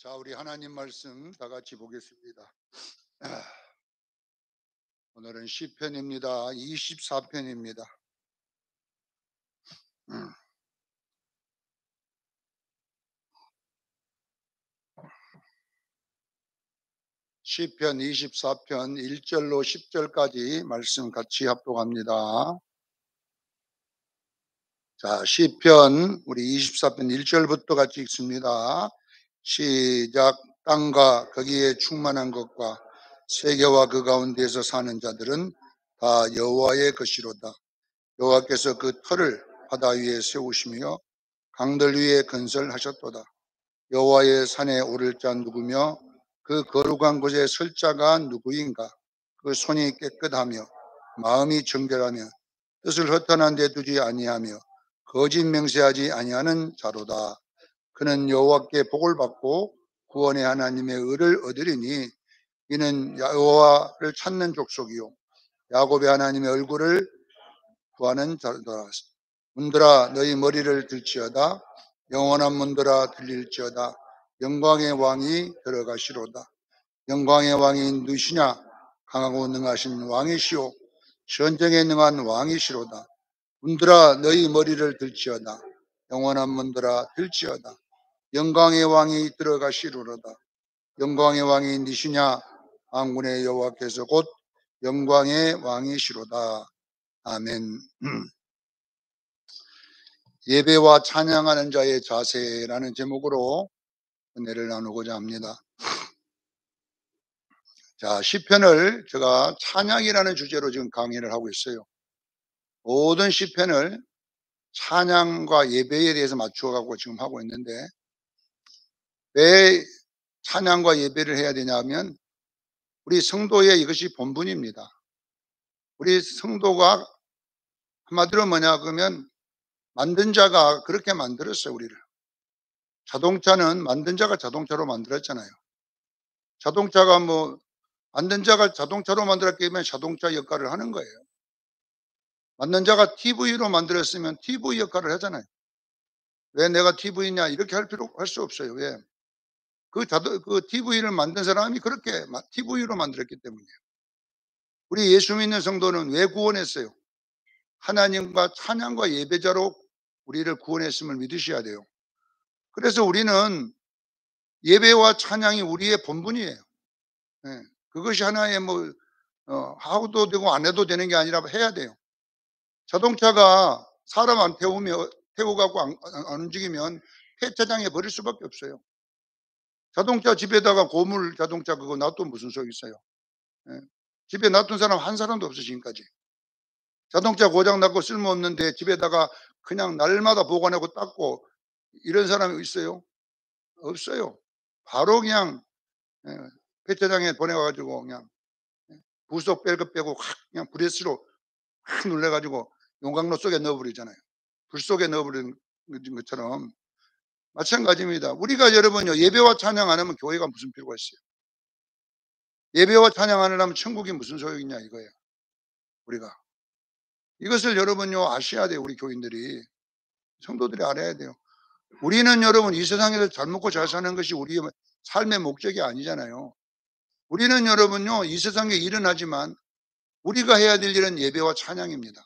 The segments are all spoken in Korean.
자, 우리 하나님 말씀 다 같이 보겠습니다. 오늘은 시편입니다. 24편입니다. 시편 24편 1절로 10절까지 말씀 같이 합독합니다. 자, 시편 우리 24편 1절부터 같이 읽습니다. 시작. 땅과 거기에 충만한 것과 세계와 그 가운데에서 사는 자들은 다 여호와의 것이로다. 여호와께서 그 터를 바다 위에 세우시며 강들 위에 건설하셨도다. 여호와의 산에 오를 자 누구며 그 거룩한 곳에 설 자가 누구인가? 그 손이 깨끗하며 마음이 정결하며 뜻을 허탄한 데 두지 아니하며 거짓 맹세하지 아니하는 자로다. 그는 여호와께 복을 받고 구원의 하나님의 의를 얻으리니 이는 여호와를 찾는 족속이요 야곱의 하나님의 얼굴을 구하는 자로다. 문들아 너희 머리를 들지어다. 영원한 문들아 들릴지어다. 영광의 왕이 들어가시로다. 영광의 왕이 누구시냐? 강하고 능하신 왕이시오 전쟁에 능한 왕이시로다. 문들아 너희 머리를 들지어다. 영원한 문들아 들지어다. 영광의 왕이 들어가시로다. 영광의 왕이 니시냐? 만군의 여호와께서 곧 영광의 왕이시로다. 아멘. 예배와 찬양하는 자의 자세라는 제목으로 은혜를 나누고자 합니다. 자, 시편을 제가 찬양이라는 주제로 지금 강의를 하고 있어요. 모든 시편을 찬양과 예배에 대해서 맞추어가고 지금 하고 있는데, 왜 찬양과 예배를 해야 되냐면 우리 성도의 이것이 본분입니다. 우리 성도가 한마디로 뭐냐 그러면 만든 자가 그렇게 만들었어요. 우리를. 자동차는 만든 자가 자동차로 만들었잖아요. 자동차가 만든 자가 자동차로 만들었기 때문에 자동차 역할을 하는 거예요. 만든 자가 TV로 만들었으면 TV 역할을 하잖아요. 왜 내가 TV냐 이렇게 할 수 없어요. 왜? 그 TV를 만든 사람이 그렇게 TV로 만들었기 때문이에요. 우리 예수 믿는 성도는 왜 구원했어요? 하나님과 찬양과 예배자로 우리를 구원했음을 믿으셔야 돼요. 그래서 우리는 예배와 찬양이 우리의 본분이에요. 네. 그것이 하나의 하고도 되고 안 해도 되는 게 아니라 해야 돼요. 자동차가 사람 안 태우고 갖고 안 움직이면 폐차장에 버릴 수밖에 없어요. 자동차 집에다가 고물 자동차 그거 놔두면 무슨 소용 있어요? 예. 집에 놔둔 사람 한 사람도 없어 지금까지. 자동차 고장 나고 쓸모없는데 집에다가 그냥 날마다 보관하고 닦고 이런 사람이 있어요? 없어요. 바로 그냥 폐차장에 보내가지고 그냥 부속 뺄 거 빼고 확 그냥 브레스로 확 눌러가지고 용광로 속에 넣어버리잖아요. 불 속에 넣어버리는 것처럼 마찬가지입니다. 우리가 여러분요 예배와 찬양 안 하면 교회가 무슨 필요가 있어요? 예배와 찬양 안 하려면 천국이 무슨 소용이냐 이거예요. 우리가 이것을 여러분요 아셔야 돼요. 우리 교인들이 성도들이 알아야 돼요. 우리는 여러분 이 세상에서 잘 먹고 잘 사는 것이 우리의 삶의 목적이 아니잖아요. 우리는 여러분요 이 세상에 일은 하지만 우리가 해야 될 일은 예배와 찬양입니다.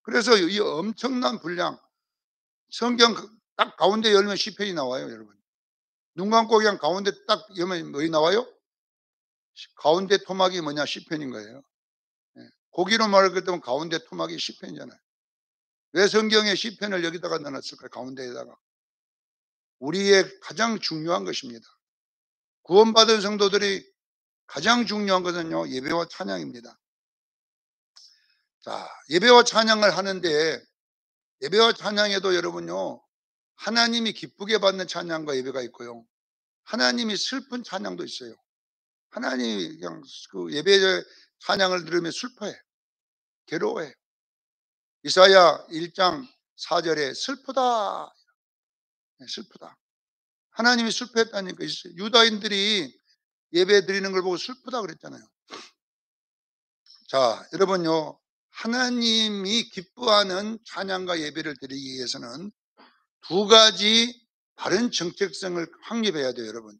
그래서 이 엄청난 분량 성경 딱 가운데 열면 시편이 나와요. 여러분 눈 감고 그냥 가운데 딱 열면 뭐이 나와요? 가운데 토막이 뭐냐 시편인 거예요. 고기로 말할 것 때문에 가운데 토막이 시편이잖아요. 왜 성경에 시편을 여기다가 넣어놨을까요? 가운데에다가. 우리의 가장 중요한 것입니다. 구원받은 성도들이 가장 중요한 것은요 예배와 찬양입니다. 자, 예배와 찬양을 하는데 예배와 찬양에도 여러분요 하나님이 기쁘게 받는 찬양과 예배가 있고요 하나님이 슬픈 찬양도 있어요. 하나님이 그냥 그 예배 찬양을 들으면 슬퍼해, 괴로워해. 이사야 1장 4절에 슬프다, 슬프다. 하나님이 슬퍼했다니까. 유다인들이 예배 드리는 걸 보고 슬프다 그랬잖아요. 자, 여러분요 하나님이 기뻐하는 찬양과 예배를 드리기 위해서는 두 가지 바른 정체성을 확립해야 돼요, 여러분.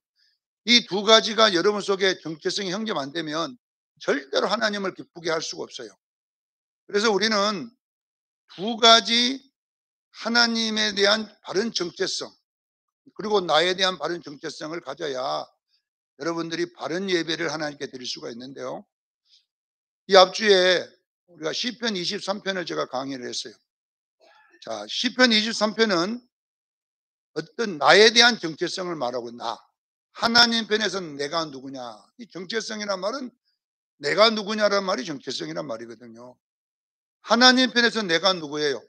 이 두 가지가 여러분 속에 정체성이 형성 안 되면 절대로 하나님을 기쁘게 할 수가 없어요. 그래서 우리는 두 가지 하나님에 대한 바른 정체성, 그리고 나에 대한 바른 정체성을 가져야 여러분들이 바른 예배를 하나님께 드릴 수가 있는데요. 이 앞주에 우리가 시편 23편을 제가 강의를 했어요. 자, 시편 23편은 어떤 나에 대한 정체성을 말하고 하나님 편에서는 내가 누구냐. 이 정체성이란 말은 내가 누구냐라는 말이 정체성이란 말이거든요. 하나님 편에서 내가 누구예요?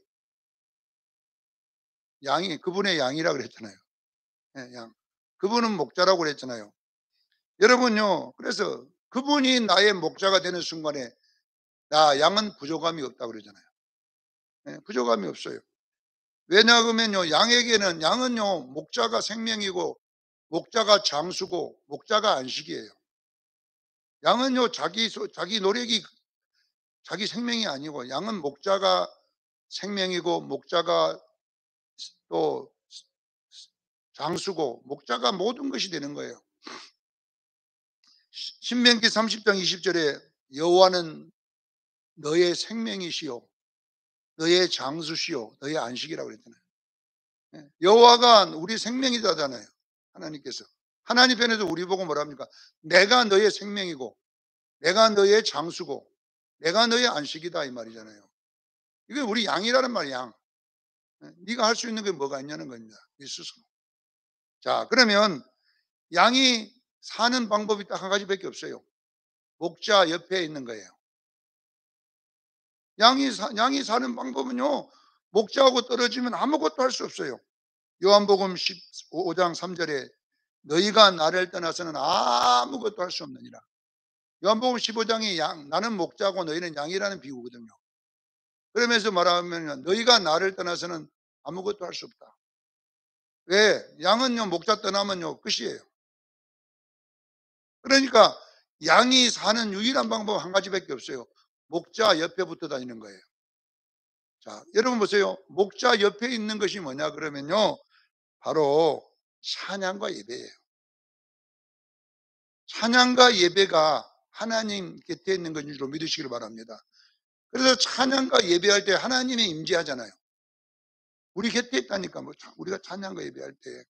양이, 그분의 양이라고 그랬잖아요. 예, 양. 그분은 목자라고 그랬잖아요. 여러분요, 그래서 그분이 나의 목자가 되는 순간에 양은 부족함이 없다고 그러잖아요. 예, 부족함이 없어요. 왜냐하면요, 양은요, 목자가 생명이고, 목자가 장수고, 목자가 안식이에요. 양은요, 자기 노력이, 자기 생명이 아니고, 양은 목자가 생명이고, 목자가 또 장수고, 목자가 모든 것이 되는 거예요. 신명기 30장 20절에 여호와는 너의 생명이시요, 너의 장수시요, 너의 안식이라고 그랬잖아요. 예, 여호와가 우리 생명이잖아요. 하나님께서. 하나님 편에서 우리 보고 뭐랍니까? 내가 너의 생명이고, 내가 너의 장수고, 내가 너의 안식이다 이 말이잖아요. 이게 우리 양이라는 말이야, 양. 예, 네가 할 수 있는 게 뭐가 있냐는 겁니다. 네 스스로. 자, 그러면 양이 사는 방법이 딱 한 가지밖에 없어요. 목자 옆에 있는 거예요. 양이 사는 방법은요, 목자하고 떨어지면 아무것도 할 수 없어요. 요한복음 15장 3절에 너희가 나를 떠나서는 아무것도 할 수 없느니라. 요한복음 15장이 나는 목자고 너희는 양이라는 비유거든요. 그러면서 말하면 너희가 나를 떠나서는 아무것도 할 수 없다. 왜? 양은요, 목자 떠나면요, 끝이에요. 그러니까 양이 사는 유일한 방법 한 가지밖에 없어요. 목자 옆에 붙어 다니는 거예요. 자, 여러분 보세요. 목자 옆에 있는 것이 뭐냐 그러면요, 바로 찬양과 예배예요. 찬양과 예배가 하나님 곁에 있는 것인 줄 믿으시길 바랍니다. 그래서 찬양과 예배할 때 하나님이 임재하잖아요. 우리 곁에 있다니까, 우리가 찬양과 예배할 때.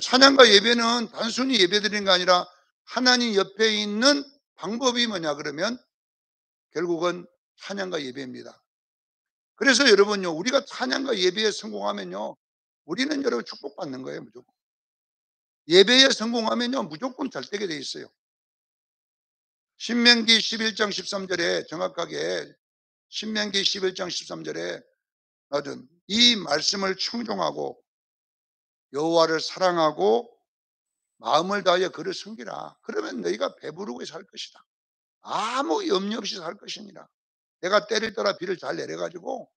찬양과 예배는 단순히 예배드리는 게 아니라 하나님 옆에 있는 방법이 뭐냐 그러면 결국은 찬양과 예배입니다. 그래서 여러분요, 우리가 찬양과 예배에 성공하면요, 우리는 여러분 축복받는 거예요, 무조건. 예배에 성공하면요, 무조건 잘 되게 돼 있어요. 신명기 11장 13절에 정확하게, 신명기 11장 13절에 이 말씀을 청종하고 여호와를 사랑하고 마음을 다하여 그를 섬기라. 그러면 너희가 배부르게 살 것이다. 아무 염려 없이 살 것이니라. 내가 때를 따라 비를 잘 내려가지고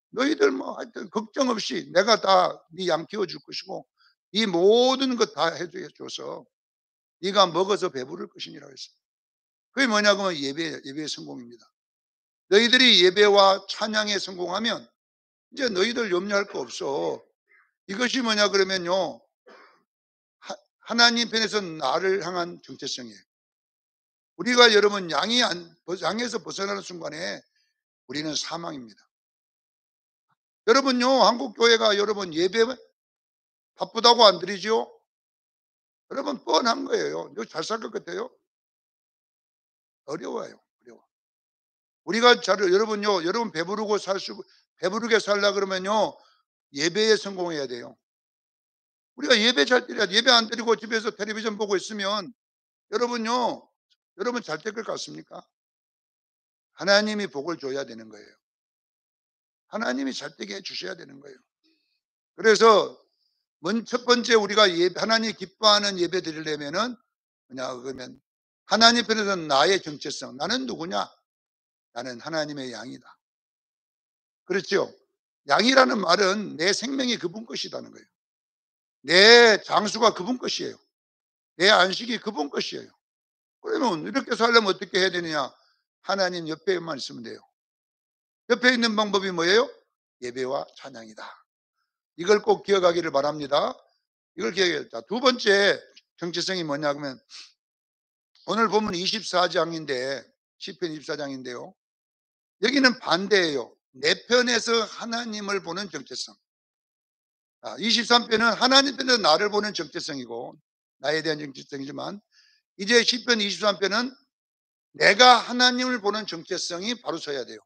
너희들 뭐 하여튼 걱정 없이 내가 다 네 양 키워줄 것이고 이 모든 것 다 해줘서 네가 먹어서 배부를 것이니라 했어요. 그게 뭐냐 그러면 예배의 성공입니다. 너희들이 예배와 찬양에 성공하면 이제 너희들 염려할 거 없어. 이것이 뭐냐 그러면요, 하나님 편에서 나를 향한 정체성이에요. 우리가 여러분 양에서 벗어나는 순간에 우리는 사망입니다. 여러분요, 한국 교회가 여러분 예배 바쁘다고 안 드리죠? 여러분 뻔한 거예요. 너 잘 살 것 같아요? 어려워요. 어려워. 우리가 여러분요, 여러분 배부르게 살라 그러면요, 예배에 성공해야 돼요. 우리가 예배 잘 드려야 돼. 예배 안 드리고 집에서 텔레비전 보고 있으면 여러분요, 여러분 잘 될 것 같습니까? 하나님이 복을 줘야 되는 거예요. 하나님이 잘 되게 해 주셔야 되는 거예요. 그래서 첫 번째 우리가 하나님 기뻐하는 예배 드리려면은 뭐냐 그러면 하나님 편에서는 나의 정체성, 나는 누구냐? 나는 하나님의 양이다. 그렇죠? 양이라는 말은 내 생명이 그분 것이라는 거예요. 내 장수가 그분 것이에요. 내 안식이 그분 것이에요. 그러면 이렇게 살려면 어떻게 해야 되느냐? 하나님 옆에만 있으면 돼요. 옆에 있는 방법이 뭐예요? 예배와 찬양이다. 이걸 꼭 기억하기를 바랍니다. 이걸 기억해야 자, 두 번째 정체성이 뭐냐 그러면 오늘 본문 24장인데 시편 24장인데요. 여기는 반대예요. 내 편에서 하나님을 보는 정체성. 23편은 하나님 편에서 나를 보는 정체성이고 나에 대한 정체성이지만 이제 시편 23편은 내가 하나님을 보는 정체성이 바로 서야 돼요.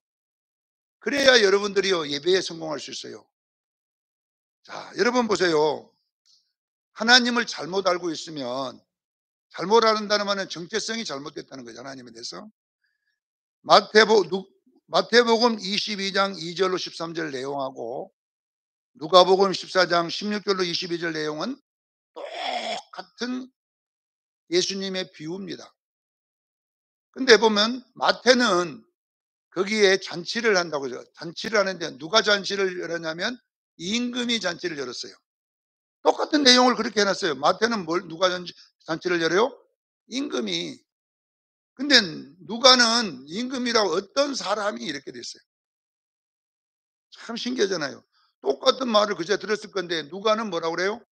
그래야 여러분들이요 예배에 성공할 수 있어요. 자, 여러분 보세요. 하나님을 잘못 알고 있으면 잘못 알는다는 말은 정체성이 잘못됐다는 거죠. 하나님에 대해서. 마태복음 22장 2절로 13절 내용하고 누가복음 14장 16절로 22절 내용은 똑같은 예수님의 비유입니다. 근데 보면 마태는 거기에 잔치를 한다고 해요. 잔치를 하는데 누가 잔치를 열었냐면 임금이 잔치를 열었어요. 똑같은 내용을 그렇게 해놨어요. 마태는 누가 잔치를 열어요? 임금이. 근데 누가는 임금이라고 어떤 사람이 이렇게 됐어요. 참 신기하잖아요. 똑같은 말을 그제 들었을 건데 누가는 뭐라고 그래요?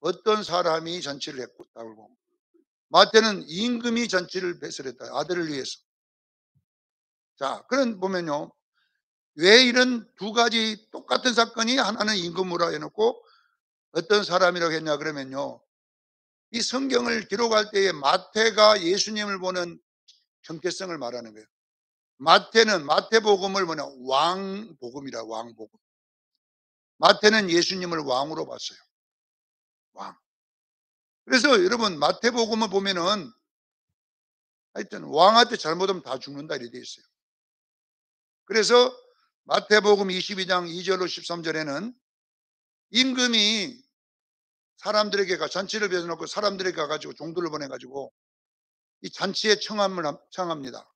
어떤 사람이 잔치를 했다고. 마태는 임금이 잔치를 배설했다. 아들을 위해서. 자, 그런 보면요. 왜 이런 두 가지 똑같은 사건이 하나는 임금으로 해놓고 어떤 사람이라고 했냐 그러면요. 이 성경을 기록할 때에 마태가 예수님을 보는 정체성을 말하는 거예요. 마태는 마태복음을 뭐냐 왕복음이라 왕복음. 마태는 예수님을 왕으로 봤어요. 왕. 그래서 여러분 마태복음을 보면은 하여튼 왕한테 잘못하면 다 죽는다 이렇게 되어 있어요. 그래서 마태복음 22장 2절로 13절에는 임금이 사람들에게 잔치를 빚어놓고 사람들에게 가가지고 종들을 보내가지고 이 잔치에 청합니다.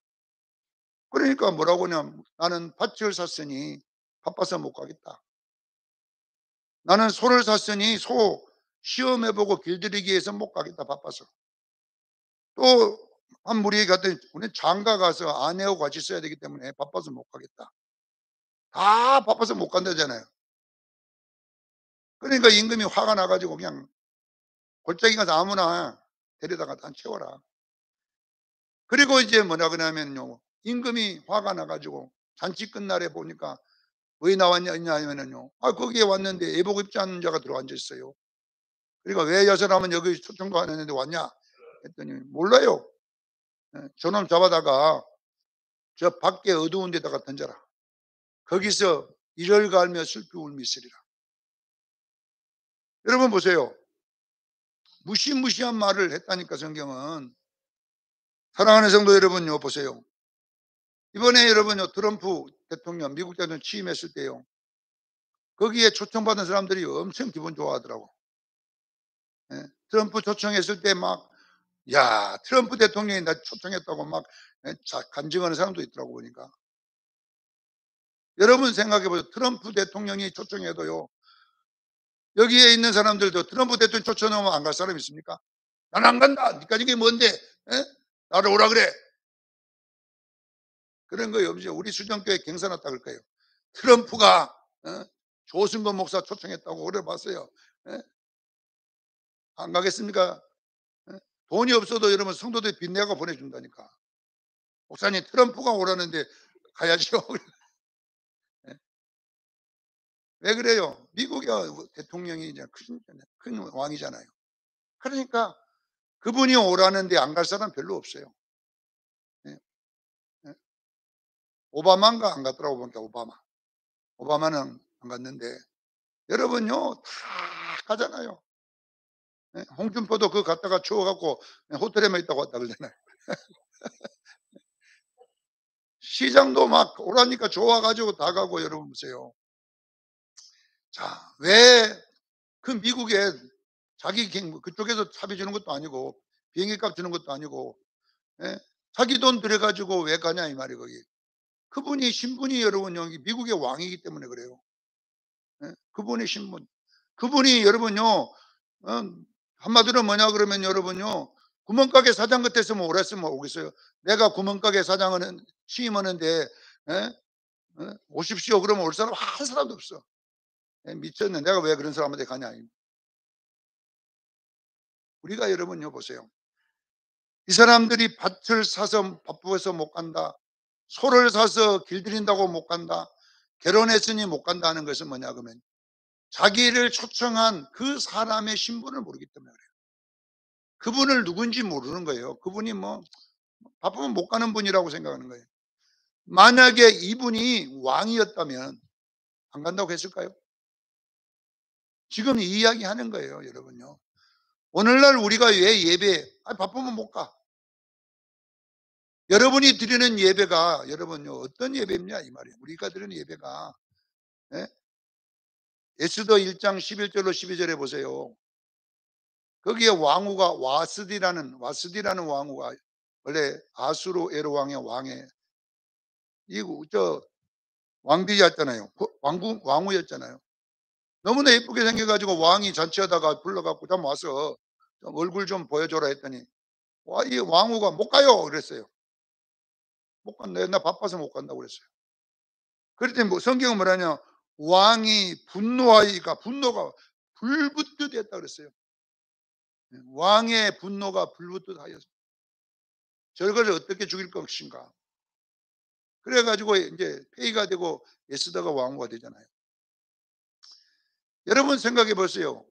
그러니까 뭐라고 하냐면 나는 밭을 샀으니 바빠서 못 가겠다. 나는 소를 샀으니 소 시험해보고 길들이기 위해서 못 가겠다 바빠서. 또 한 무리에 갔더니 우리 장가 가서 아내하고 같이 써야 되기 때문에 바빠서 못 가겠다. 다 바빠서 못 간다잖아요. 그러니까 임금이 화가 나가지고 그냥 골짜기 가서 아무나 데려다가 다 채워라. 그리고 이제 뭐냐 그러냐면요. 임금이 화가 나가지고 잔치 끝날에 보니까 왜 나왔냐면요. 거기에 왔는데 예복 입지 않는 자가 들어 앉아 있어요. 그러니까 왜 여 사람은 여기 초청도 안 했는데 왔냐? 했더니 몰라요. 저놈 잡아다가 저 밖에 어두운 데다가 던져라. 거기서 이를 갈며 슬피 울며 있으리라. 여러분 보세요. 무시무시한 말을 했다니까 성경은. 사랑하는 성도 여러분요 보세요. 이번에 여러분요 트럼프 대통령 미국 대통령 취임했을 때요. 거기에 초청받은 사람들이 엄청 기분 좋아하더라고. 트럼프 초청했을 때 막 야 트럼프 대통령이 나 초청했다고 막 간증하는 사람도 있더라고 보니까. 여러분 생각해 보세요. 트럼프 대통령이 초청해도요. 여기에 있는 사람들도 트럼프 대통령 초청하면 안 갈 사람 있습니까? 나는 안 간다. 니까 이게 뭔데? 나를 오라 그래. 그런 거 없죠. 우리 수정교회 경사났다 그럴 거예요. 트럼프가 조승건 목사 초청했다고 오래 봤어요. 안 가겠습니까? 돈이 없어도 여러분 성도들 빚내고 보내준다니까. 목사님 트럼프가 오라는데 가야죠. 왜 그래요? 미국의 대통령이 이제 큰 왕이잖아요. 그러니까 그분이 오라는데 안 갈 사람 별로 없어요. 예, 예. 오바마인가 안 갔더라고 보니까 오바마는 안 갔는데 여러분요 다 가잖아요. 홍준표도 그거 갔다가 추워갖고 호텔에만 있다고 왔다 그러잖아요. 시장도 막 오라니까 좋아가지고 다 가고 여러분 보세요. 자, 왜 그 미국에 자기 그쪽에서 차비 주는 것도 아니고 비행기 값 주는 것도 아니고 자기 돈 들여가지고 왜 가냐 이 말이 거기. 그분이 신분이 여러분 여기 미국의 왕이기 때문에 그래요. 그분의 신분. 그분이 여러분요 한마디로 뭐냐 그러면 여러분요 구멍가게 사장 같았으면 오랬으면 오겠어요. 내가 구멍가게 사장은 취임하는데 오십시오 그러면 올 사람 한 사람도 없어. 미쳤네. 내가 왜 그런 사람한테 가냐. 우리가 여러분요 보세요. 이 사람들이 밭을 사서 바쁘어서 못 간다. 소를 사서 길들인다고 못 간다. 결혼했으니 못 간다는 것은 뭐냐 그러면 자기를 초청한 그 사람의 신분을 모르기 때문에 그래요. 그분을 누군지 모르는 거예요. 그분이 뭐 바쁘면 못 가는 분이라고 생각하는 거예요. 만약에 이분이 왕이었다면 안 간다고 했을까요? 지금 이 이야기 하는 거예요, 여러분요. 오늘날 우리가 왜 바쁘면 못 가. 여러분이 드리는 예배가 여러분요 어떤 예배냐 이 말이에요. 우리가 드리는 예배가 예? 에스더 1장 11절로 12절에 보세요. 거기에 왕후가 와스디라는 왕후가 원래 아수르 에로 왕의 이저 왕비였잖아요. 왕후였잖아요. 너무나 예쁘게 생겨 가지고 왕이 잔치하다가 불러 갖고 좀 와서 좀 얼굴 좀 보여줘라 했더니 와 이 왕후가 "못 가요." 그랬어요. "못 간다. 나 바빠서 못 간다고." 그랬어요. 그랬더니 뭐 성경은 뭐라냐 왕이 분노하니까 분노가 불붙듯 했다 그랬어요. 왕의 분노가 불붙듯 하여서 저걸 어떻게 죽일 것인가. 그래 가지고 인제 폐위가 되고 에스더가 왕후가 되잖아요. 여러분 생각해 보세요.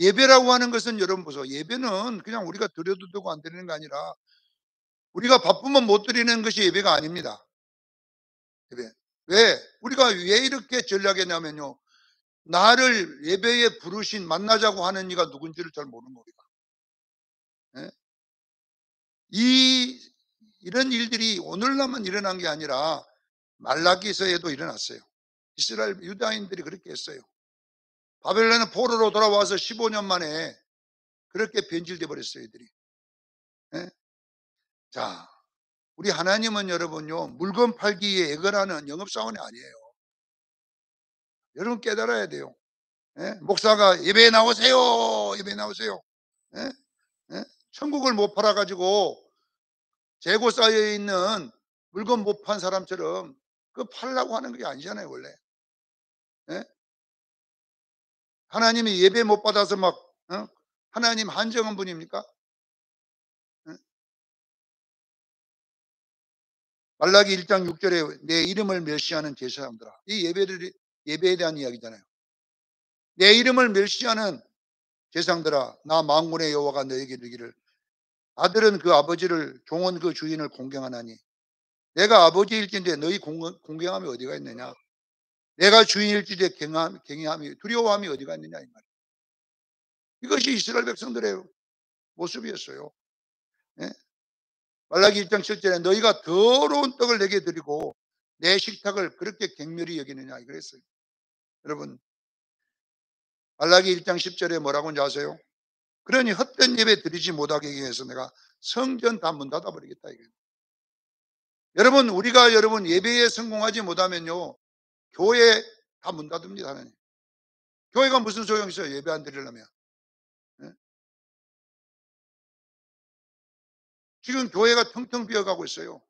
예배라고 하는 것은 여러분 보세요. 예배는 그냥 우리가 드려도 되고 안 드리는 게 아니라 우리가 바쁘면 못 드리는 것이 예배가 아닙니다. 예배. 왜? 우리가 왜 이렇게 전략했냐면요. 나를 예배에 부르신 만나자고 하는 이가 누군지를 잘 모르는 겁니다. 예? 이 이런 일들이 오늘날만 일어난 게 아니라 말라기서에도 일어났어요. 이스라엘 유다인들이 그렇게 했어요. 바벨론은 포로로 돌아와서 15년 만에 그렇게 변질돼 버렸어요, 이들이. 예? 자, 우리 하나님은 여러분요, 물건 팔기에 애걸하는 영업사원이 아니에요. 여러분 깨달아야 돼요. 예? 목사가 예배에 나오세요. 예배에 나오세요. 예? 예? 천국을 못 팔아 가지고 재고 쌓여 있는 물건 못 판 사람처럼 그 팔라고 하는 게 아니잖아요, 원래. 예? 하나님이 예배 못 받아서 막 하나님 한정한 분입니까? 예? 말라기 1장 6절에 내 이름을 멸시하는 제사장들아. 이 예배에 대한 이야기잖아요. 내 이름을 멸시하는 제사장들아 나 만군의 여호와가 너에게 이르기를 아들은 그 아버지를 종은 그 주인을 공경하나니 내가 아버지일진데 너희 공경함이 어디가 있느냐? 내가 주인일지대 경외함이 두려워함이 어디가 있느냐 이 말이에요. 이것이 이스라엘 백성들의 모습이었어요. 예? 말라기 1장 7절에 너희가 더러운 떡을 내게 드리고 내 식탁을 그렇게 갱멸히 여기느냐 그랬어요. 여러분 말라기 1장 10절에 뭐라고 하는지 아세요? 그러니 헛된 예배 드리지 못하게 하기 위해서 내가 성전 다 문 닫아 버리겠다 이거예요. 여러분 우리가 여러분 예배에 성공하지 못하면요. 교회 다 문 닫습니다 하나님. 교회가 무슨 소용이 있어요 예배 안 드리려면. 예? 지금 교회가 텅텅 비어가고 있어요.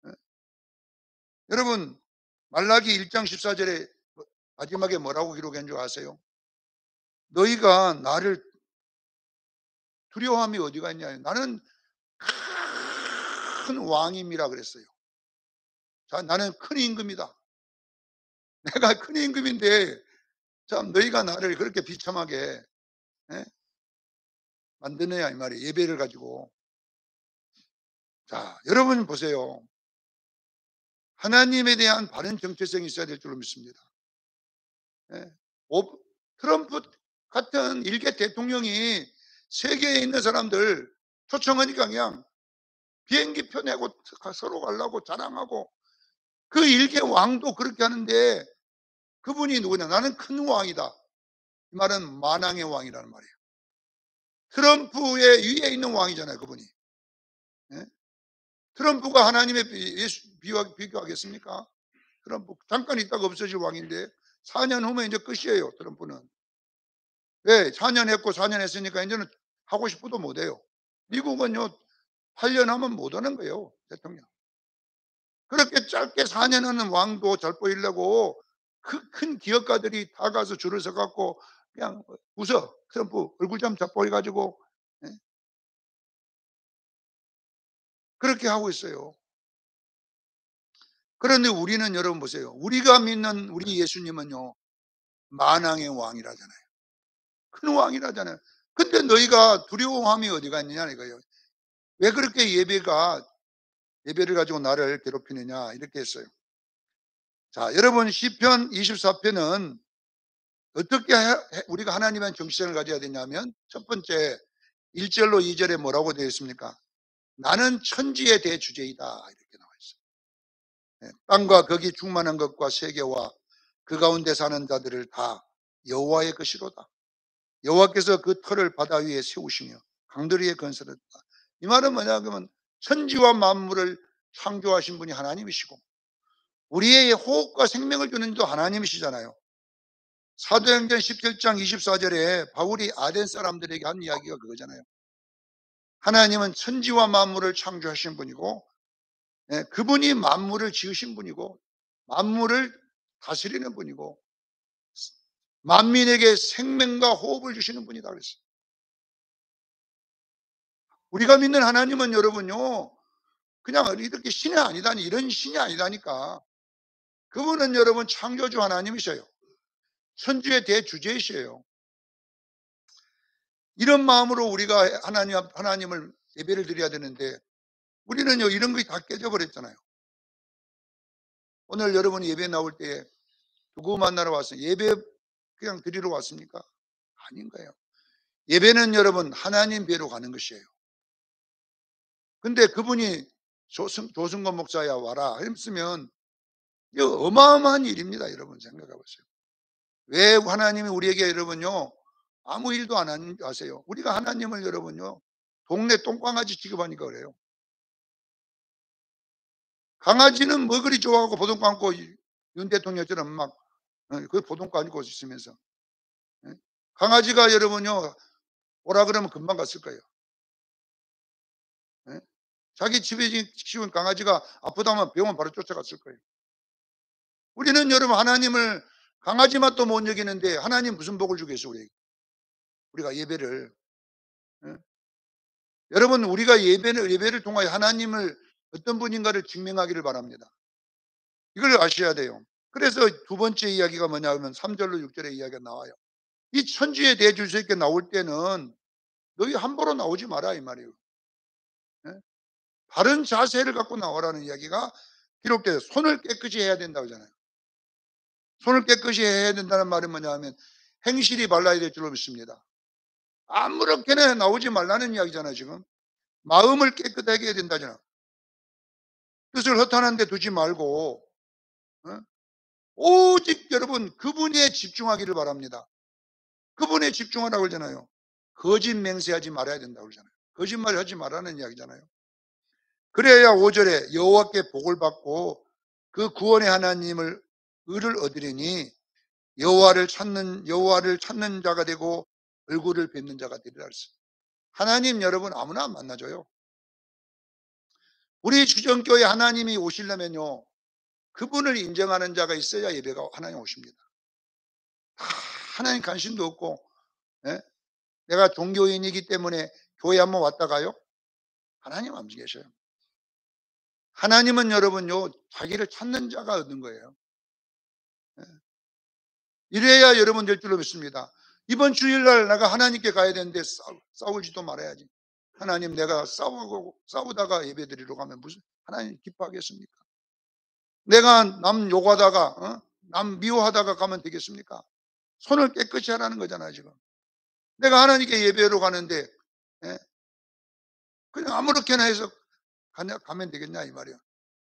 예? 여러분 말라기 1장 14절에 마지막에 뭐라고 기록한 줄 아세요? 너희가 나를 두려워함이 어디가 있냐. 나는 큰 왕임이라 그랬어요. 자, 나는 큰 임금이다. 내가 큰 임금인데 참 너희가 나를 그렇게 비참하게 예? 만드느냐 이 말이에요. 예배를 가지고. 자, 여러분 보세요. 하나님에 대한 바른 정체성이 있어야 될 줄로 믿습니다. 예. 트럼프 같은 일개 대통령이 세계에 있는 사람들 초청하니까 그냥 비행기표 내고 서로 가려고 자랑하고 그 일개 왕도 그렇게 하는데 그분이 누구냐? 나는 큰 왕이다. 이 말은 만왕의 왕이라는 말이에요. 트럼프의 위에 있는 왕이잖아요, 그분이. 예? 트럼프가 하나님의 비교하겠습니까? 트럼프 잠깐 있다가 없어질 왕인데 4년 후면 이제 끝이에요, 트럼프는. 왜? 4년 했고 4년 했으니까 이제는 하고 싶어도 못 해요. 미국은요, 8년 하면 못 하는 거예요, 대통령. 그렇게 짧게 4년 하는 왕도 잘 보이려고 큰 기업가들이 다 가서 줄을 서 갖고 그냥 웃어. 트럼프 얼굴 좀 보여 가지고 예 그렇게 하고 있어요. 그런데 우리는 여러분 보세요. 우리가 믿는 우리 예수님은요. 만왕의 왕이라잖아요. 큰 왕이라잖아요. 근데 너희가 두려워함이 어디가 있느냐 이거예요. 왜 그렇게 예배를 가지고 나를 괴롭히느냐 이렇게 했어요. 자, 여러분 시편 24편은 어떻게 우리가 하나님의 정신을 가져야 되냐면 첫 번째 1절로 2절에 뭐라고 되어 있습니까? 나는 천지의 대주제이다 이렇게 나와 있어요. 예, 땅과 거기 충만한 것과 세계와 그 가운데 사는 자들을 다 여호와의 것이로다. 여호와께서 그 터를 바다 위에 세우시며 강들 위에 건설했다. 이 말은 뭐냐 그러면 천지와 만물을 창조하신 분이 하나님이시고 우리의 호흡과 생명을 주는 이도 하나님이시잖아요. 사도행전 17장 24절에 바울이 아덴 사람들에게 한 이야기가 그거잖아요. 하나님은 천지와 만물을 창조하신 분이고 예, 그분이 만물을 지으신 분이고 만물을 다스리는 분이고 만민에게 생명과 호흡을 주시는 분이다 그랬어요. 우리가 믿는 하나님은 여러분요 그냥 이렇게 신이 아니다니 이런 신이 아니다니까. 그분은 여러분 창조주 하나님이셔요. 천주의 대주제이셔요. 이런 마음으로 우리가 하나님을 예배를 드려야 되는데 우리는요 이런 것이 다 깨져버렸잖아요. 오늘 여러분이 예배 나올 때 누구 만나러 왔어요? 예배 그냥 드리러 왔습니까? 아닌 거예요. 예배는 여러분 하나님 뵈러 가는 것이에요. 근데 그분이 조승건 목사야 와라 했으면 이거 어마어마한 일입니다. 여러분 생각해 보세요. 왜 하나님이 우리에게 여러분요 아무 일도 안 하세요. 우리가 하나님을 여러분요 동네 똥강아지 취급하니까 그래요. 강아지는 뭐 그리 좋아하고 보동 감고 윤 대통령처럼 막 그 보동 감고 있으면서 예? 강아지가 여러분요 오라 그러면 금방 갔을 거예요. 예? 자기 집에 키운 강아지가 아프다면 병원 바로 쫓아갔을 거예요. 우리는 여러분 하나님을 강아지 맛도 못 여기는데 하나님 무슨 복을 주겠어 우리에게. 우리가 예배를 예? 여러분 우리가 예배를 통하여 하나님을 어떤 분인가를 증명하기를 바랍니다. 이걸 아셔야 돼요. 그래서 두 번째 이야기가 뭐냐 하면 3절로 6절의 이야기가 나와요. 이 천지의 대주제께 나올 때는 너희 함부로 나오지 마라 이 말이에요. 예? 바른 자세를 갖고 나오라는 이야기가 기록돼요. 손을 깨끗이 해야 된다고 하잖아요. 손을 깨끗이 해야 된다는 말은 뭐냐 하면 행실이 발라야 될 줄로 믿습니다. 아무렇게나 나오지 말라는 이야기잖아요 지금. 마음을 깨끗하게 해야 된다잖아. 뜻을 허탄한 데 두지 말고 어? 오직 여러분 그분에 집중하기를 바랍니다. 그분에 집중하라고 그러잖아요. 거짓 맹세하지 말아야 된다고 그러잖아요. 거짓말 하지 말라는 이야기잖아요. 그래야 5절에 여호와께 복을 받고 그 구원의 하나님을 의를 얻으리니 여호와를 찾는 자가 되고 얼굴을 뵙는 자가 되리라 했어요. 하나님 여러분 아무나 안 만나줘요. 우리 주정교회 하나님이 오시려면요. 그분을 인정하는 자가 있어야 예배가 하나님 오십니다. 하나님 관심도 없고 예? 내가 종교인이기 때문에 교회 한번 왔다 가요? 하나님 안 계셔요. 하나님은 여러분요 자기를 찾는 자가 얻는 거예요. 예. 이래야 여러분 될 줄로 믿습니다. 이번 주일날 내가 하나님께 가야 되는데 싸우지도 말아야지. 하나님 내가 싸우다가 예배드리러 가면 무슨 하나님 기뻐하겠습니까? 내가 남 욕하다가 남 미워하다가 가면 되겠습니까? 손을 깨끗이 하라는 거잖아요 지금. 내가 하나님께 예배로 가는데 예? 그냥 아무렇게나 해서 가면 되겠냐 이 말이야.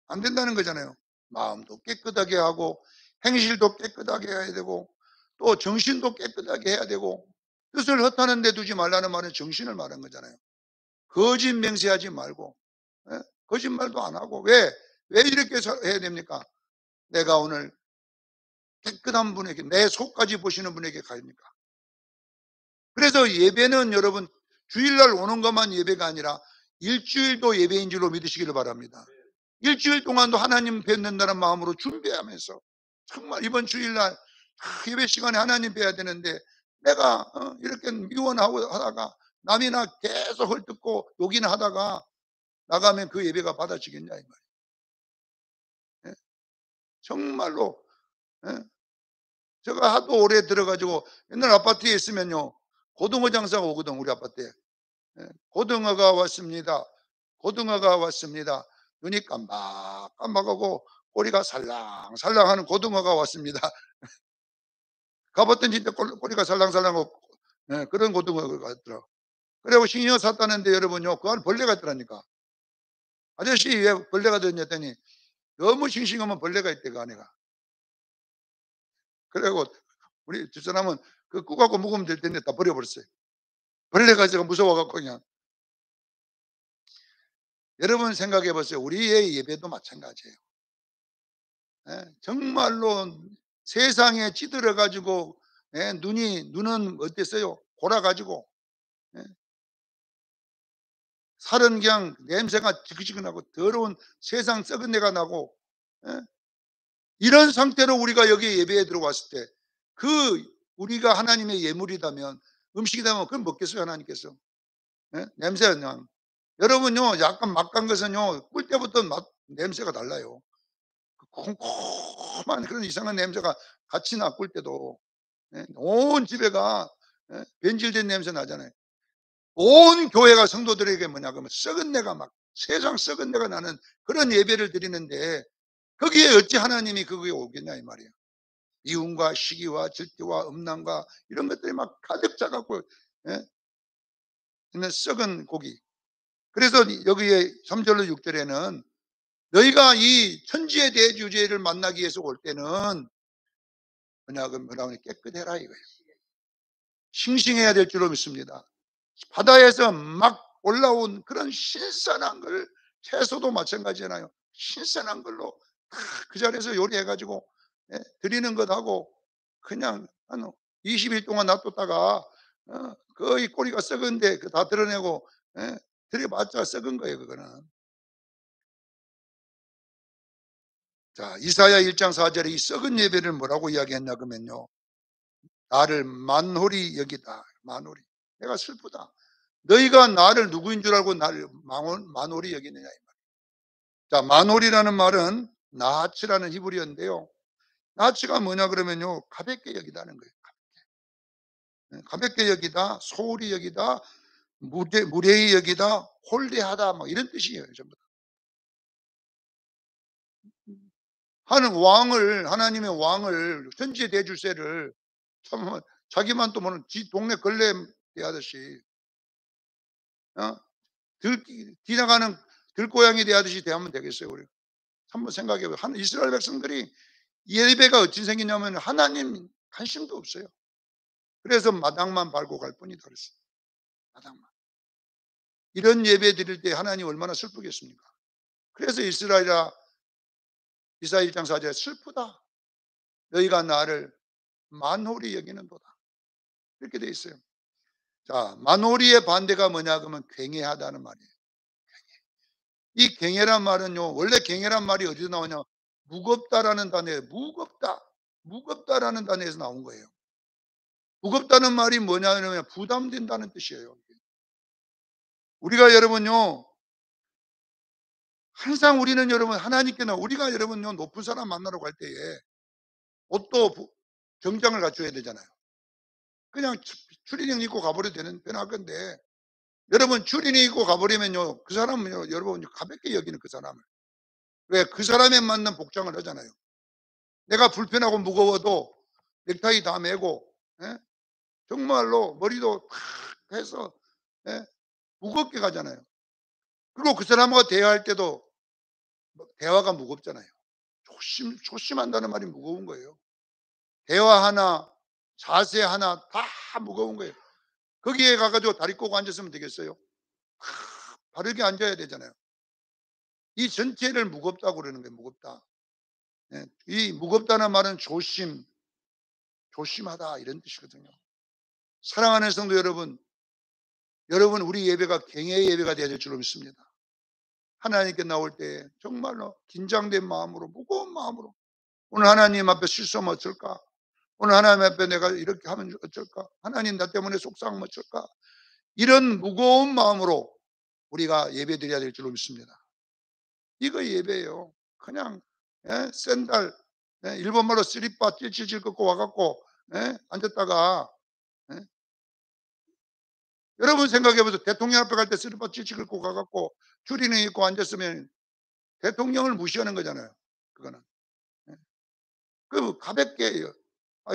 안 된다는 거잖아요. 마음도 깨끗하게 하고 행실도 깨끗하게 해야 되고 또 정신도 깨끗하게 해야 되고 뜻을 허탄한 데 두지 말라는 말은 정신을 말한 거잖아요. 거짓 맹세하지 말고 예? 거짓말도 안 하고 왜 이렇게 해야 됩니까? 내가 오늘 깨끗한 분에게 내 속까지 보시는 분에게 가입니까? 그래서 예배는 여러분 주일날 오는 것만 예배가 아니라 일주일도 예배인 줄로 믿으시기를 바랍니다. 일주일 동안도 하나님 뵙는다는 마음으로 준비하면서 정말 이번 주일날 예배 시간에 하나님 뵈야 되는데 내가 이렇게 미워하고 하다가 남이나 계속 헐뜯고 욕이나 하다가 나가면 그 예배가 받아지겠냐 이 말이에요. 예. 정말로. 예. 제가 하도 오래 들어 가지고 옛날 아파트에 있으면요. 고등어 장사가 오거든 우리 아파트에. 예. 고등어가 왔습니다. 고등어가 왔습니다. 눈이 깜박깜박하고 꼬리가 살랑살랑하는 고등어가 왔습니다. 가 봤더니 진짜 꼬리가 살랑살랑하고 그런 고등어가 왔더라고. 그래 갖고 싱싱어 샀다는데 여러분요. 그 안에 벌레가 있더라니까. "아저씨 왜 벌레가 들었냐?" 했더니 너무 싱싱하면 벌레가 있대 그 안에가. 그래 갖고 우리 집사람은 그 국 갖고 먹으면 될 텐데 다 버려 버렸어요. 벌레가 제가 무서워 갖고 그냥. 여러분 생각해 보세요. 우리의 예배도 마찬가지예요. 예. 정말로 세상에 찌들어 가지고 눈은 어땠어요? 골아 가지고 예. 살은 그냥 냄새가 지긋지긋하고 더러운 세상 썩은 내가 나고 예. 이런 상태로 우리가 여기 예배에 들어왔을 때 그 우리가 하나님의 예물이라면 음식이라면 그걸 먹겠어요 하나님께서? 예? 냄새가 그냥. 여러분요 약간 막간 것은요 꿀 때부터 맛 냄새가 달라요. 그 콤콤한 그런 이상한 냄새가 같이 나 꿀 때도. 예? 온 집에가 변질된 냄새 나잖아요. 온 교회가 성도들에게 뭐냐 그러면 썩은 내가 막 세상 썩은 내가 나는 그런 예배를 드리는데 거기에 어찌 하나님이 거기에 오겠냐 이 말이에요. 미움과 시기와 질투와 음란과 이런 것들이 막 가득 차 갖고 예? 있는 썩은 고기. 그래서 여기에 3 절로 6 절에는 너희가 이 천지의 대주제를 만나기 위해서 올 때는 뭐냐 그 뭐라 그래 깨끗해라 이거예요. 싱싱해야 될 줄로 믿습니다. 바다에서 막 올라온 그런 신선한 걸 채소도 마찬가지잖아요. 신선한 걸로 그 자리에서 요리해 가지고 드리는 것하고 그냥 한 20일 동안 놔뒀다가 거의 꼬리가 썩은데 그 다 드러내고 드려봤자 썩은 거예요 그거는. 자 이사야 1장 4 절에 이 썩은 예배를 뭐라고 이야기했나 그러면요. 나를 만홀히 여기다. 만홀히. 내가 슬프다. 너희가 나를 누구인 줄 알고 나를 만홀히 여기느냐 이 말. 자 만홀이라는 말은 나하츠라는 히브리어인데요. 나하츠가 뭐냐 그러면요. 가볍게 여기다는 거예요. 가볍게 여기다, 소홀히 여기다, 무례히 여기다, 홀대하다 뭐 이런 뜻이에요 전부 다. 하는 왕을 하나님의 왕을 천지의 대줄세를 참 자기만 또 뭐는 지 동네 걸레 대하듯이 어? 들 지나가는 들고양이 대하듯이 대하면 되겠어요 우리. 한번 생각해 보세요. 이스라엘 백성들이 예배가 어찌 생기냐면 하나님 관심도 없어요. 그래서 마당만 밟고 갈 뿐이다 그랬어요. 마당만. 이런 예배 드릴 때 하나님 얼마나 슬프겠습니까? 그래서 이사야 1장 4절에 슬프다. 너희가 나를 만홀히 여기는도다. 이렇게 돼 있어요. 자, 만홀히의 반대가 뭐냐 그러면 굉해하다는 말이에요. 이 굉해란 말은요. 원래 굉해란 말이 어디서 나오냐? 무겁다라는 단어에 무겁다. 무겁다라는 단어에서 나온 거예요. 무겁다는 말이 뭐냐 그러면 부담된다는 뜻이에요. 우리가 여러분요. 항상 우리는 여러분 하나님께는 우리가 여러분요. 높은 사람 만나러 갈 때에 옷도 정장을 갖춰야 되잖아요. 그냥 추리닝 입고 가버려도 되는 편할 건데 여러분 추리닝 입고 가버리면요. 그 사람은요. 여러분 가볍게 여기는 그 사람을. 왜? 그 사람에 맞는 복장을 하잖아요. 내가 불편하고 무거워도 넥타이 다 매고 정말로 머리도 탁 해서 예? 무겁게 가잖아요. 그리고 그 사람과 대화할 때도 대화가 무겁잖아요. 조심한다는 말이 무거운 거예요. 대화 하나, 자세 하나 다 무거운 거예요. 거기에 가 가지고 다리 꼬고 앉았으면 되겠어요? 바르게 앉아야 되잖아요. 이 전체를 무겁다고 그러는 거예요. 무겁다. 이 무겁다는 말은 조심하다 이런 뜻이거든요. 사랑하는 성도 여러분, 여러분 우리 예배가 경외의 예배가 되어야 될 줄로 믿습니다. 하나님께 나올 때 정말로 긴장된 마음으로 무거운 마음으로 오늘 하나님 앞에 실수하면 어쩔까? 오늘 하나님 앞에 내가 이렇게 하면 어쩔까? 하나님 나 때문에 속상하면 어쩔까? 이런 무거운 마음으로 우리가 예배드려야 될 줄로 믿습니다. 이거 예배예요. 그냥 샌들 일본 말로 쓰리빠 찔찔찔 걷고 와 갖고 앉았다가 예? 여러분 생각해 보세요. 대통령 앞에 갈 때 쓰리빠 찔찔 걷고 가 갖고 추리닝 입고 앉았으면 대통령을 무시하는 거잖아요. 그거는. 예. 그 가볍게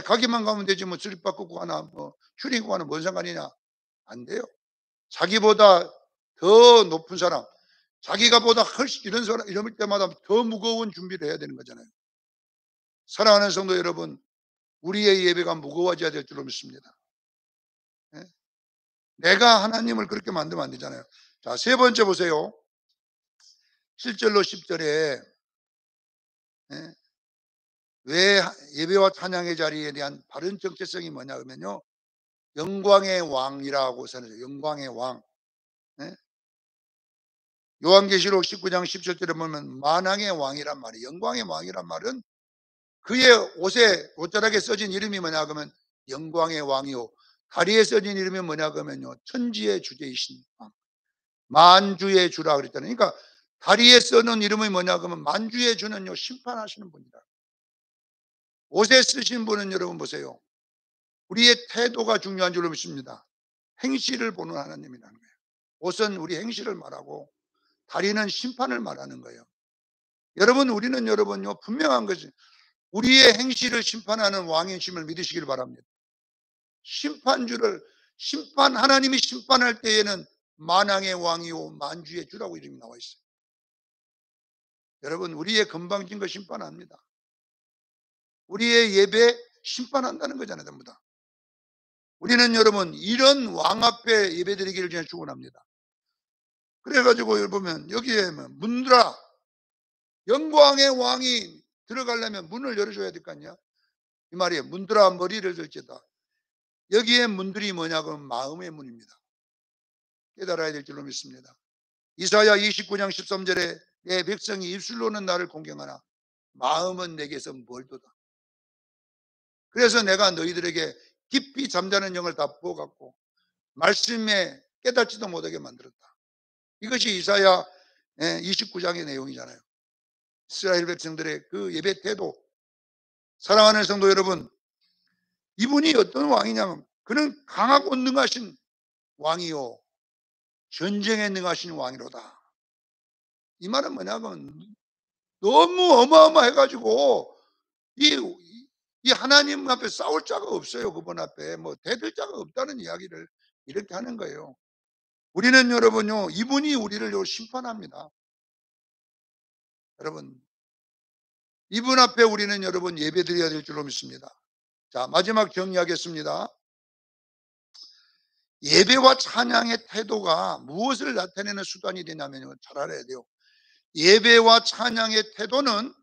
가기만 가면 되지 뭐 쓰리빠 걷고 가나 뭐 추리닝 입고 가나 뭔 상관이냐. 안 돼요. 자기보다 더 높은 사람, 자기가 보다 훨씬 이런 사람 이럴 때마다 더 무거운 준비를 해야 되는 거잖아요. 사랑하는 성도 여러분, 우리의 예배가 무거워져야 될 줄로 믿습니다. 예? 내가 하나님을 그렇게 만들면 안 되잖아요. 자, 세 번째 보세요. 7절로 10절에 왜 예배와 찬양의 자리에 대한 바른 정체성이 뭐냐 하면요. 영광의 왕이라고 써요. 영광의 왕. 예? 요한계시록 19장 17절에 보면 만왕의 왕이란 말이에요. 영광의 왕이란 말은 그의 옷에 옷자락에 써진 이름이 뭐냐 그러면 영광의 왕이요. 다리에 써진 이름이 뭐냐 그러면요. 천지의 주제이신 왕. 만주의 주라 그랬잖아요. 그러니까 다리에 써놓은 이름이 뭐냐 그러면 만주의 주는요. 심판하시는 분이다. 옷에 쓰신 분은 여러분 보세요. 우리의 태도가 중요한 줄로 믿습니다. 행실을 보는 하나님이라는 거예요. 옷은 우리 행실을 말하고 다리는 심판을 말하는 거예요. 여러분 우리는 여러분요 분명한 것이 우리의 행실을 심판하는 왕이심을 믿으시길 바랍니다. 심판주를 하나님이 심판할 때에는 만왕의 왕이요 만주의 주라고 이름이 나와 있어요. 여러분 우리의 건방진 거 심판합니다. 우리의 예배 심판한다는 거잖아요. 전부 다. 우리는 여러분 이런 왕 앞에 예배드리기를 그냥 축원합니다. 그래가지고 여기 보면 여기에 문들아 영광의 왕이 들어가려면 문을 열어줘야 될 거 아니야. 이 말이에요. 문들아 머리를 들지다. 여기에 문들이 뭐냐고 마음의 문입니다. 깨달아야 될 줄로 믿습니다. 이사야 29장 13절에 내 백성이 입술로는 나를 공경하나 마음은 내게서 멀도다. 그래서 내가 너희들에게 깊이 잠자는 영을 다 부어갖고 말씀에 깨닫지도 못하게 만들었다. 이것이 이사야 29장의 내용이잖아요. 이스라엘 백성들의 그 예배 태도. 사랑하는 성도 여러분, 이분이 어떤 왕이냐면 그는 강하고 능하신 왕이요 전쟁에 능하신 왕이로다. 이 말은 뭐냐면 너무 어마어마해가지고 이 하나님 앞에 싸울 자가 없어요. 그분 앞에 뭐 대들 자가 없다는 이야기를 이렇게 하는 거예요. 우리는 여러분요 이분이 우리를 심판합니다. 여러분 이분 앞에 우리는 여러분 예배드려야 될 줄로 믿습니다. 자 마지막 정리하겠습니다. 예배와 찬양의 태도가 무엇을 나타내는 수단이 되냐면요. 잘 알아야 돼요. 예배와 찬양의 태도는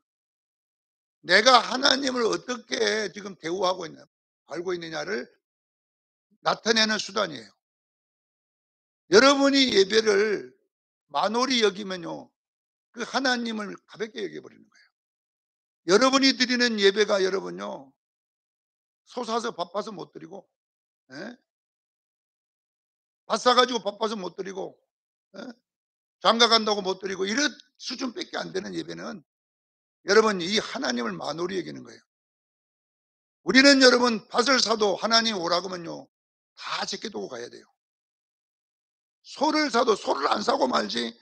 내가 하나님을 어떻게 지금 대우하고 있냐, 알고 있느냐를 나타내는 수단이에요. 여러분이 예배를 만홀히 여기면요. 그 하나님을 가볍게 여겨버리는 거예요. 여러분이 드리는 예배가 여러분요. 솟아서 바빠서 못 드리고, 예? 밭 사가지고 바빠서 못 드리고, 예? 장가 간다고 못 드리고, 이런 수준밖에 안 되는 예배는 여러분 이 하나님을 만홀히 여기는 거예요. 우리는 여러분 밭을 사도 하나님 오라고 하면요. 다 제껴두고 가야 돼요. 소를 사도 소를 안 사고 말지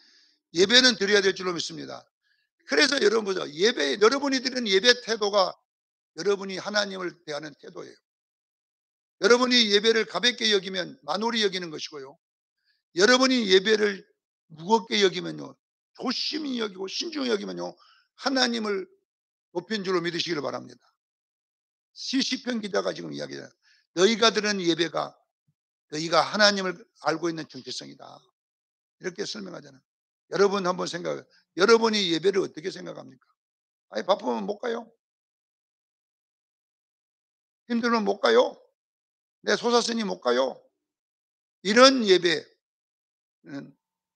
예배는 드려야 될 줄로 믿습니다. 그래서 여러분 보죠. 여러분이 드리는 예배 태도가 여러분이 하나님을 대하는 태도예요. 여러분이 예배를 가볍게 여기면 만홀히 여기는 것이고요. 여러분이 예배를 무겁게 여기면요. 조심히 여기고 신중히 여기면요. 하나님을 높인 줄로 믿으시기를 바랍니다. 시편 기자가 지금 이야기해요. 너희가 드리는 예배가 너희가 하나님을 알고 있는 정체성이다. 이렇게 설명하잖아요. 여러분 한번 생각해요. 여러분이 예배를 어떻게 생각합니까? 아니 바쁘면 못 가요. 힘들면 못 가요. 내 솟았으니 못 가요. 이런 예배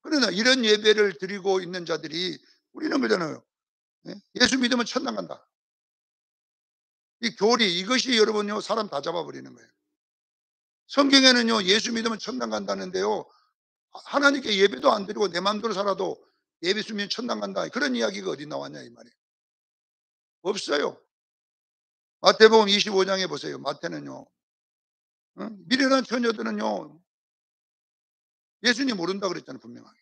그러나 이런 예배를 드리고 있는 자들이 우리는 그러잖아요. 예수 믿으면 천당 간다. 이 교리 이것이 여러분요 사람 다 잡아버리는 거예요. 성경에는요 예수 믿으면 천당 간다는데요. 하나님께 예배도 안 드리고 내 마음대로 살아도 예배 주면 천당 간다. 그런 이야기가 어디 나왔냐 이 말이에요. 없어요. 마태복음 25장에 보세요. 마태는요. 미련한 처녀들은요. 예수님 모른다 그랬잖아요. 분명하게.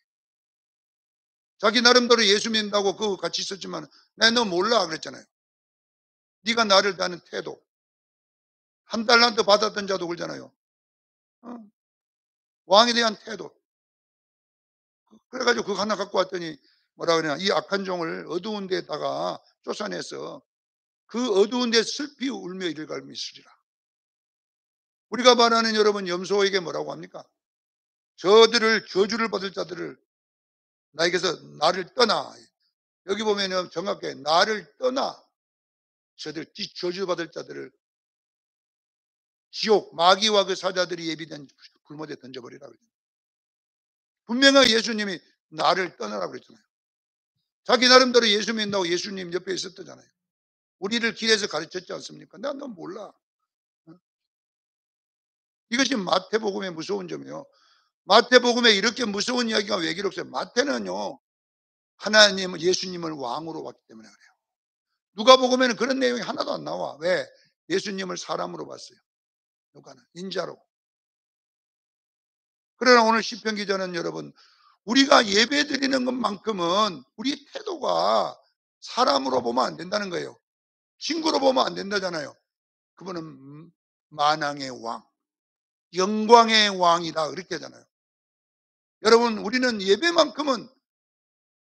자기 나름대로 예수 믿는다고 그거 같이 있었지만 나 너 몰라 그랬잖아요. 네가 나를 대하는 태도. 한 달란트 받았던 자도 그러잖아요. 어? 왕에 대한 태도. 그래가지고 그거 하나 갖고 왔더니 뭐라 그러냐. 이 악한 종을 어두운 데다가 쫓아내서 그 어두운 데 슬피 울며 이를 갈미시리라. 우리가 말하는 여러분 염소에게 뭐라고 합니까? 저들을 저주를 받을 자들을 나에게서 나를 떠나. 여기 보면은 정확하게 나를 떠나 저들 저주받을 자들을 지옥 마귀와 그 사자들이 예비된 불못에 던져버리라 그랬죠. 분명하게 예수님이 나를 떠나라 그랬잖아요. 자기 나름대로 예수 믿는다고 예수님 옆에 있었다잖아요. 우리를 길에서 가르쳤지 않습니까? 난 넌 몰라. 이것이 마태복음의 무서운 점이에요. 마태복음에 이렇게 무서운 이야기가 왜 기록돼요? 마태는요 하나님 예수님을 왕으로 봤기 때문에 그래요. 누가복음에는 그런 내용이 하나도 안 나와. 왜? 예수님을 사람으로 봤어요. 누가는 인자로. 그러나 오늘 시편 기자는 여러분 우리가 예배드리는 것만큼은 우리 태도가 사람으로 보면 안 된다는 거예요. 친구로 보면 안 된다잖아요. 그분은 만왕의 왕, 영광의 왕이다 그렇게 하잖아요. 여러분 우리는 예배만큼은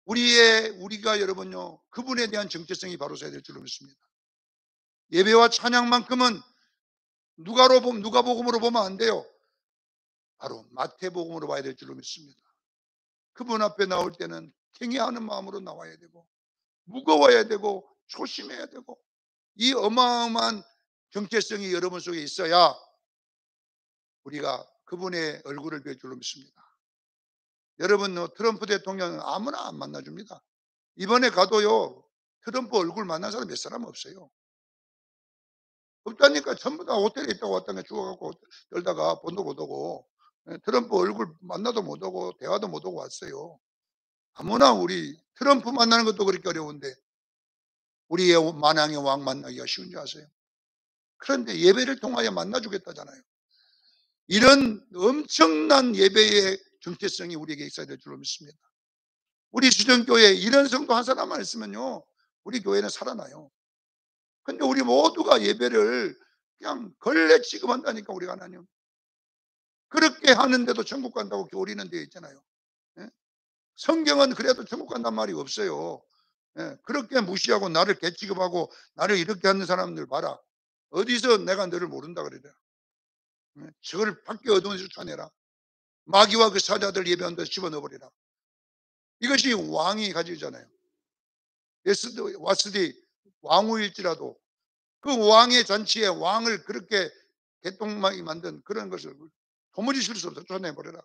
우리가 여러분요 그분에 대한 정체성이 바로 서야 될 줄로 믿습니다. 예배와 찬양만큼은 누가복음으로 보면 안 돼요. 바로 마태복음으로 봐야 될 줄로 믿습니다. 그분 앞에 나올 때는 경외하는 마음으로 나와야 되고 무거워야 되고 조심해야 되고 이 어마어마한 정체성이 여러분 속에 있어야 우리가 그분의 얼굴을 뵐 줄로 믿습니다. 여러분 트럼프 대통령 아무나 안 만나줍니다. 이번에 가도요 트럼프 얼굴 만난 사람 몇 사람 없어요. 없다니까. 전부 다 호텔에 있다가 왔다가 죽어갖고 떨다가 본도 못 오고 트럼프 얼굴 만나도 못 오고 대화도 못 오고 왔어요. 아무나 우리 트럼프 만나는 것도 그렇게 어려운데 우리의 만왕의 왕 만나기가 쉬운 줄 아세요? 그런데 예배를 통하여 만나주겠다잖아요. 이런 엄청난 예배의 정체성이 우리에게 있어야 될 줄로 믿습니다. 우리 수정교회에 이런 성도 한 사람만 있으면요 우리 교회는 살아나요. 근데 우리 모두가 예배를 그냥 걸레 취급한다니까 우리가 하나님. 그렇게 하는데도 천국 간다고 교리는 되어 있잖아요. 예? 성경은 그래도 천국 간단 말이 없어요. 예? 그렇게 무시하고 나를 개 취급하고 나를 이렇게 하는 사람들 봐라. 어디서 내가 너를 모른다 그래요. 예? 저걸 밖에 어두운 데서 쫓아내라. 마귀와 그 사자들 예배한 데서 집어넣어버리라. 이것이 왕이 가지잖아요. 와스디 왕후일지라도 그 왕의 잔치에 왕을 그렇게 개똥막이 만든 그런 것을 도무지 쉴 수 없어 쫓아내버려라.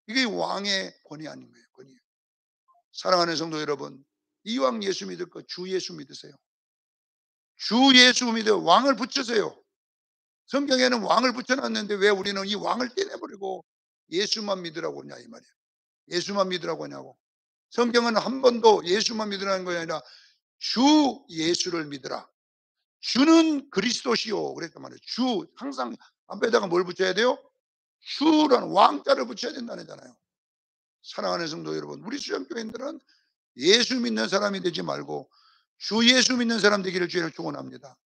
이게 왕의 권위 아닌 거예요. 권위. 사랑하는 성도 여러분, 이왕 예수 믿을 거 주 예수 믿으세요. 주 예수 믿어 왕을 붙여세요. 성경에는 왕을 붙여놨는데 왜 우리는 이 왕을 떼내버리고 예수만 믿으라고 하냐 이 말이에요. 예수만 믿으라고 하냐고. 성경은 한 번도 예수만 믿으라는 것이 아니라 주 예수를 믿으라. 주는 그리스도시요 그랬단 말이에요. 주 항상 앞에다가 뭘 붙여야 돼요? 주라는 왕자를 붙여야 된다는 잖아요. 사랑하는 성도 여러분, 우리 수양교인들은 예수 믿는 사람이 되지 말고 주 예수 믿는 사람 되기를 주의를 축원합니다.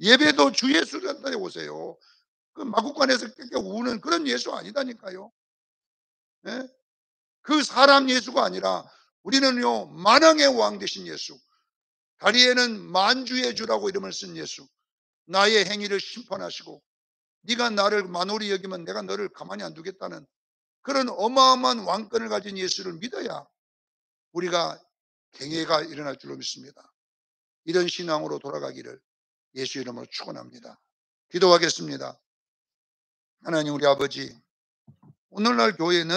예배도 주 예수한테 오세요. 그 마국간에서 깨깨 우는 그런 예수 아니다니까요. 예? 그 사람 예수가 아니라 우리는요 만왕의 왕 되신 예수, 다리에는 만주의 주라고 이름을 쓴 예수, 나의 행위를 심판하시고 네가 나를 만홀히 여기면 내가 너를 가만히 안 두겠다는 그런 어마어마한 왕권을 가진 예수를 믿어야 우리가 경외가 일어날 줄로 믿습니다. 이런 신앙으로 돌아가기를 예수 이름으로 축원합니다. 기도하겠습니다. 하나님 우리 아버지, 오늘날 교회는